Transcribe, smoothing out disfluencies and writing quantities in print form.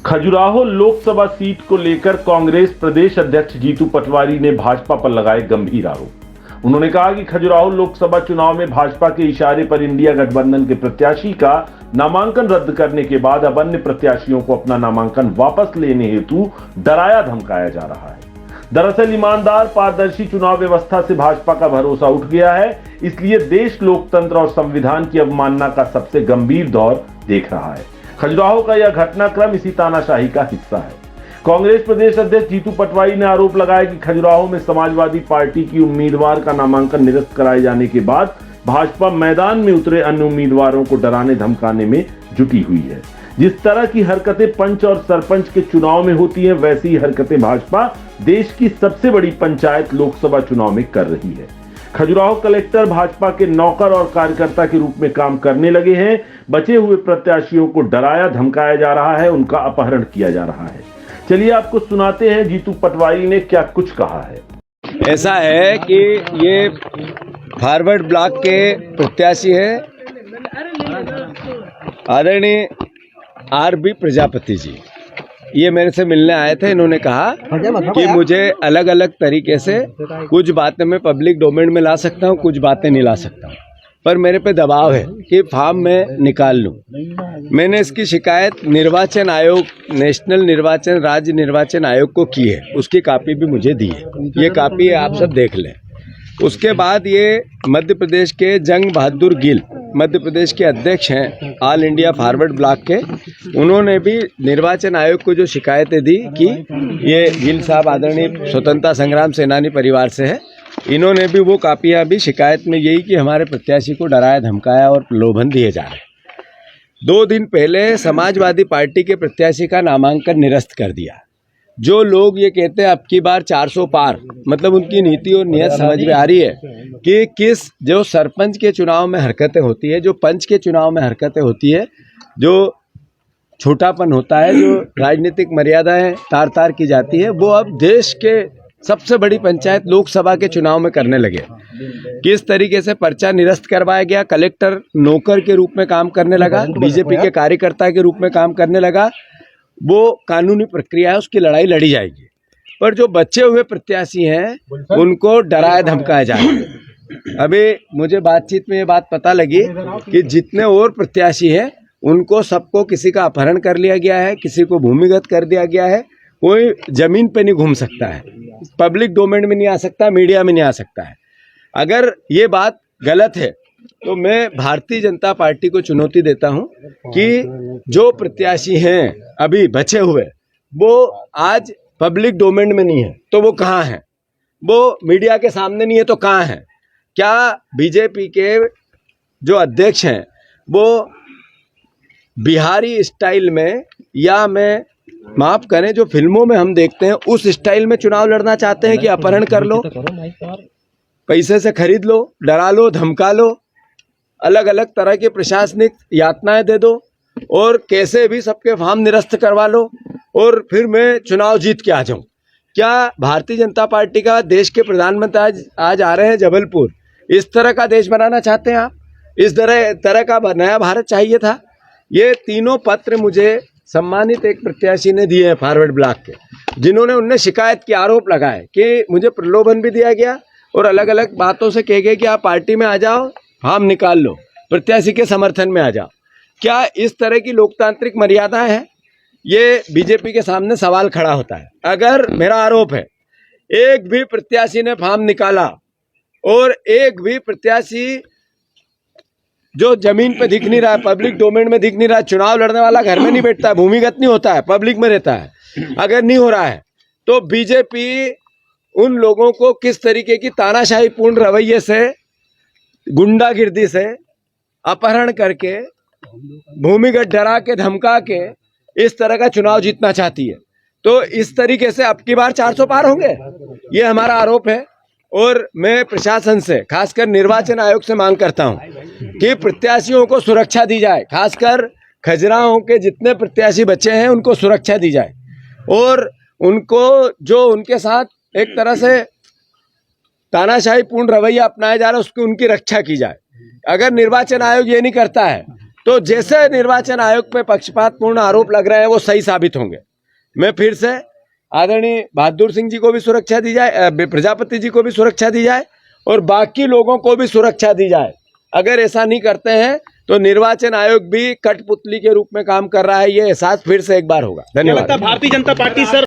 Khajuraho Lok Sabha seat को लेकर कांग्रेस प्रदेश अध्यक्ष जीतू पटवारी ने भाजपा पर लगाए गंभीर आरोप। उन्होंने कहा कि खजुराहो लोकसभा चुनाव में भाजपा के इशारे पर इंडिया गठबंधन के प्रत्याशी का नामांकन रद्द करने के बाद अब अन्य प्रत्याशियों को अपना नामांकन वापस लेने हेतु डराया धमकाया जा रहा है। दरअसल ईमानदार पारदर्शी चुनाव व्यवस्था से भाजपा का भरोसा उठ गया है, इसलिए देश लोकतंत्र और संविधान की अवमानना का सबसे गंभीर दौर देख रहा है। खजुराहो का यह घटनाक्रम इसी तानाशाही का हिस्सा है। कांग्रेस प्रदेश अध्यक्ष जीतू पटवारी ने आरोप लगाया कि खजुराहो में समाजवादी पार्टी की उम्मीदवार का नामांकन निरस्त कराए जाने के बाद भाजपा मैदान में उतरे अन्य उम्मीदवारों को डराने धमकाने में जुटी हुई है। जिस तरह की हरकतें पंच और सरपंच के चुनाव में होती हैं, वैसी ही हरकतें भाजपा देश की सबसे बड़ी पंचायत लोकसभा चुनाव में कर रही है। खजुराहो कलेक्टर भाजपा के नौकर और कार्यकर्ता के रूप में काम करने लगे हैं। बचे हुए प्रत्याशियों को डराया धमकाया जा रहा है, उनका अपहरण किया जा रहा है। चलिए आपको सुनाते हैं जीतू पटवारी ने क्या कुछ कहा है। ऐसा है कि ये फॉरवर्ड ब्लॉक के प्रत्याशी है आदरणीय आर.बी. प्रजापति जी। ये मेरे से मिलने आए थे। इन्होंने कहा कि मुझे अलग अलग तरीके से कुछ बातें मैं पब्लिक डोमेन में ला सकता हूँ, कुछ बातें नहीं ला सकता हूँ, पर मेरे पे दबाव है कि फॉर्म में निकाल लूँ। मैंने इसकी शिकायत निर्वाचन आयोग, नेशनल निर्वाचन, राज्य निर्वाचन आयोग को की है। उसकी कॉपी भी मुझे दी है। ये कॉपी आप सब देख लें। उसके बाद ये मध्य प्रदेश के जंग बहादुर गिल, मध्य प्रदेश के अध्यक्ष हैं ऑल इंडिया फॉरवर्ड ब्लॉक के, उन्होंने भी निर्वाचन आयोग को जो शिकायतें दी कि ये गिल साहब आदरणीय स्वतंत्रता संग्राम सेनानी परिवार से है, इन्होंने भी वो कापियाँ भी शिकायत में यही कि हमारे प्रत्याशी को डराया धमकाया और प्रलोभन दिए जा रहे हैं। 2 दिन पहले समाजवादी पार्टी के प्रत्याशी का नामांकन निरस्त कर दिया। जो लोग ये कहते हैं अब की बार 400 पार, मतलब उनकी नीति और नीयत समझ में आ रही है कि किस जो सरपंच के चुनाव में हरकतें होती है, जो पंच के चुनाव में हरकतें होती है, जो छोटापन होता है, जो राजनीतिक मर्यादाएं तार तार की जाती है, वो अब देश के सबसे बड़ी पंचायत लोकसभा के चुनाव में करने लगे। किस तरीके से पर्चा निरस्त करवाया गया, कलेक्टर नौकर के रूप में काम करने लगा, बीजेपी के कार्यकर्ता के रूप में काम करने लगा। वो कानूनी प्रक्रिया है, उसकी लड़ाई लड़ी जाएगी। पर जो बचे हुए प्रत्याशी हैं उनको डराया धमकाया जाएगा। अभी मुझे बातचीत में ये बात पता लगी कि जितने और प्रत्याशी हैं उनको सबको किसी का अपहरण कर लिया गया है, किसी को भूमिगत कर दिया गया है। कोई जमीन पे नहीं घूम सकता है, पब्लिक डोमेन में नहीं आ सकता, मीडिया में नहीं आ सकता है। अगर ये बात गलत है तो मैं भारतीय जनता पार्टी को चुनौती देता हूं कि जो प्रत्याशी हैं अभी बचे हुए, वो आज पब्लिक डोमेन में नहीं है तो वो कहाँ हैं? वो मीडिया के सामने नहीं है तो कहाँ हैं? क्या बीजेपी के जो अध्यक्ष हैं वो बिहारी स्टाइल में, या मैं माफ करें जो फिल्मों में हम देखते हैं उस स्टाइल में चुनाव लड़ना चाहते हैं कि अपहरण कर लो, पैसे से खरीद लो, डरा लो, धमका लो, अलग अलग तरह के प्रशासनिक यातनाएं दे दो और कैसे भी सबके फॉर्म निरस्त करवा लो और फिर मैं चुनाव जीत के आ जाऊं? क्या भारतीय जनता पार्टी का देश के प्रधानमंत्री आज आ रहे हैं जबलपुर, इस तरह का देश बनाना चाहते हैं आप? इस तरह का नया भारत चाहिए था? ये तीनों पत्र मुझे सम्मानित एक प्रत्याशी ने दिए हैं फॉरवर्ड ब्लॉक के, जिन्होंने उनने शिकायत की, आरोप लगाए कि मुझे प्रलोभन भी दिया गया और अलग अलग बातों से कह गए कि आप पार्टी में आ जाओ, फॉर्म निकाल लो, प्रत्याशी के समर्थन में आ जाओ। क्या इस तरह की लोकतांत्रिक मर्यादाएं हैं? ये बीजेपी के सामने सवाल खड़ा होता है। अगर मेरा आरोप है एक भी प्रत्याशी ने फॉर्म निकाला और एक भी प्रत्याशी जो जमीन पे दिख नहीं रहा है, पब्लिक डोमेन में दिख नहीं रहा है, चुनाव लड़ने वाला घर में नहीं बैठता है, भूमिगत नहीं होता है, पब्लिक में रहता है, अगर नहीं हो रहा है तो बीजेपी उन लोगों को किस तरीके की तानाशाही पूर्ण रवैये से, गुंडागिर्दी से, अपहरण करके, भूमिगत डरा के धमका के इस तरह का चुनाव जीतना चाहती है। तो इस तरीके से अब की बार 400 पार होंगे, ये हमारा आरोप है। और मैं प्रशासन से, खासकर निर्वाचन आयोग से मांग करता हूं कि प्रत्याशियों को सुरक्षा दी जाए, खासकर खजुराहो के जितने प्रत्याशी बचे हैं उनको सुरक्षा दी जाए और उनको जो उनके साथ एक तरह से तानाशाही पूर्ण रवैया अपनाया जा रहा है उसकी उनकी रक्षा की जाए। अगर निर्वाचन आयोग ये नहीं करता है तो जैसे निर्वाचन आयोग पे पक्षपातपूर्ण आरोप लग रहे हैं वो सही साबित होंगे। मैं फिर से आदरणीय बहादुर सिंह जी को भी सुरक्षा दी जाए, प्रजापति जी को भी सुरक्षा दी जाए और बाकी लोगों को भी सुरक्षा दी जाए। अगर ऐसा नहीं करते हैं तो निर्वाचन आयोग भी कठपुतली के रूप में काम कर रहा है, ये एहसास फिर से एक बार होगा। धन्यवाद। Bharatiya Janata party sir